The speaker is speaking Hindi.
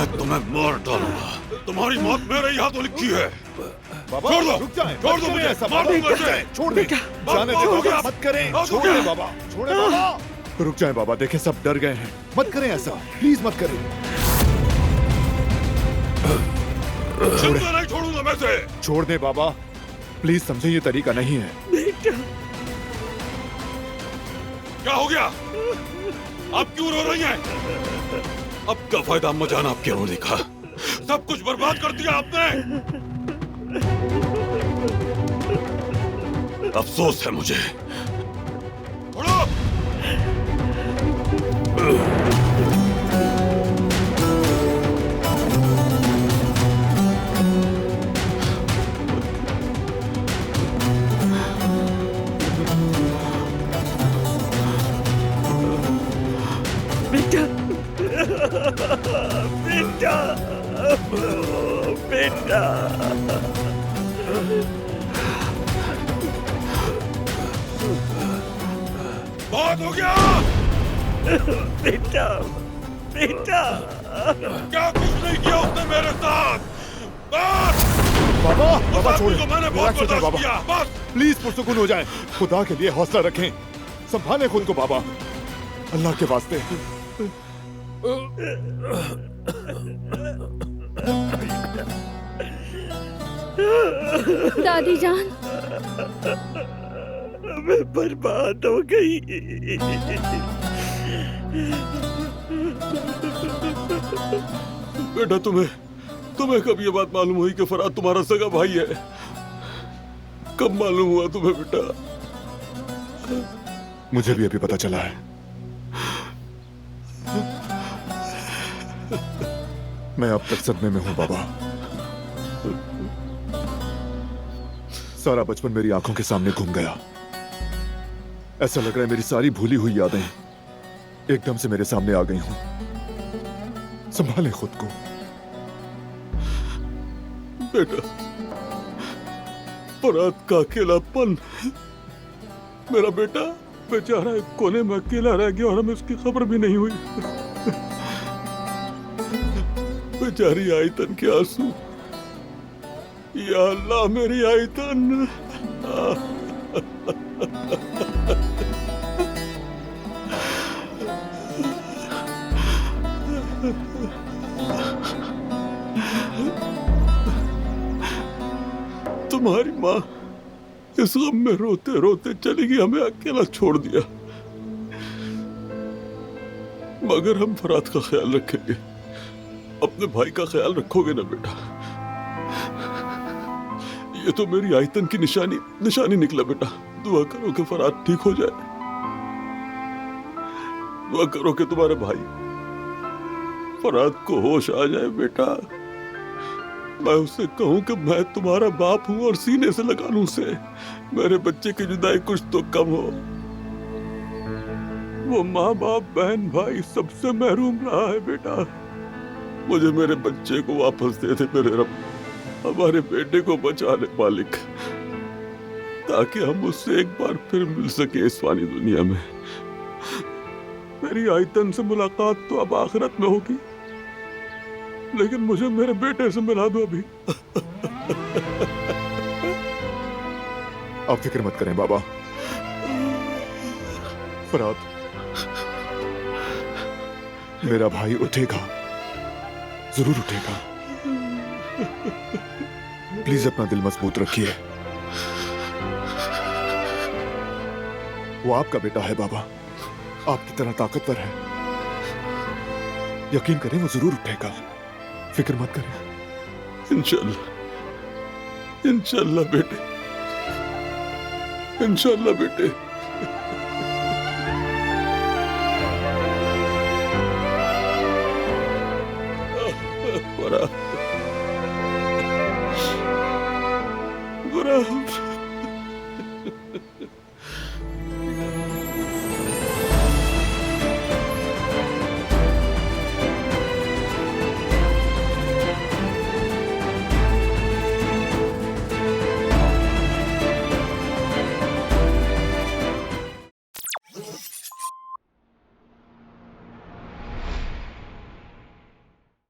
मैं तुम्हें मार डालूंगा। तुम्हारी मौत मेरे ही हाथों लिखी है। बाबा छोड़ दो, रुक जाए, छोड़ मत दो करें मुझे, ऐसा, मार बाबा, दूंगा रुक इसे। जाए, छोड़ दे, जाने दे बाबा, मत करें, छोड़ दे बाबा, छोड़े बाबा। रुक जाए बाबा, देखे सब डर गए हैं, मत करें ऐसा, प्लीज मत करें। जिंदा नहीं छोड़ूंगा मैं इसे। छोड़ दे बाबा, प्लीज समझे ये तरीका नहीं है। क्या हो गया? आप क्यों रो रही हैं? अब क्या फायदा अम्मा जान आपके रोने का? सब कुछ बर्बाद कर दिया आपने। अफसोस है मुझे। छोड़ो। बेटा, बेटा, बेटा। बहुत हो गया। बेटा, बेटा। क्या कुछ नहीं किया उसने मेरे साथ। बस। बाबा, उस बाबा आदमी छोड़े, को मैंने बहुत रिलैक्स हो जाए बर्दाश्त बाबा, किया। बस। प्लीज पुरसुकून हो जाए, खुदा के लिए हौसला रखें, संभालें खुद को बाबा, अल्लाह के वास्ते। दादी जान, मैं बर्बाद हो गई। बेटा, तुम्हें कब ये बात मालूम हुई कि फराद तुम्हारा सगा भाई है? कब मालूम हुआ तुम्हें बेटा? मुझे भी अभी पता चला है। मैं अब तक सदमे में हूं बाबा। सारा बचपन मेरी आंखों के सामने घूम गया। ऐसा लग रहा है मेरी सारी भूली हुई यादें एकदम से मेरे सामने आ गई हूं। संभालें खुद को बेटा। फराद का अकेलापन। मेरा बेटा बेचारा एक कोने में अकेला रह गया और हमें उसकी खबर भी नहीं हुई। बेचारी आयतन के आंसू। या अल्लाह, मेरी आयतन। तुम्हारी माँ इस गम में रोते रोते चली गई, हमें अकेला छोड़ दिया। मगर हम फराद का ख्याल रखेंगे। अपने भाई का ख्याल रखोगे ना बेटा? ये तो मेरी आयतन की निशानी निकला बेटा। दुआ करो कि फराद ठीक हो जाए। दुआ करो कि तुम्हारे भाई फराद को होश आ जाए बेटा। मैं उससे कहूं कि मैं तुम्हारा बाप हूं और सीने से लगा लूं उसे। मेरे बच्चे की जुदाई कुछ तो कम हो। वो माँ बाप बहन भाई सबसे महरूम रहा है बेटा। मुझे मेरे बच्चे को वापस दे दे मेरे रब। हमारे बेटे को बचा ले मालिक, ताकि हम उससे एक बार फिर मिल सके इस फानी दुनिया में। मेरी आयतन से मुलाकात तो अब आखिरत में होगी, लेकिन मुझे मेरे बेटे से मिला दो अभी। आप फिक्र मत करें बाबा। फराद, मेरा भाई उठेगा, जरूर उठेगा। प्लीज अपना दिल मजबूत रखिए। वो आपका बेटा है बाबा, आपकी तरह ताकतवर है। यकीन करें वो जरूर उठेगा, फिक्र मत करें। इंशाल्लाह, इंशाल्लाह बेटे, इंशाल्लाह बेटे। बड़ा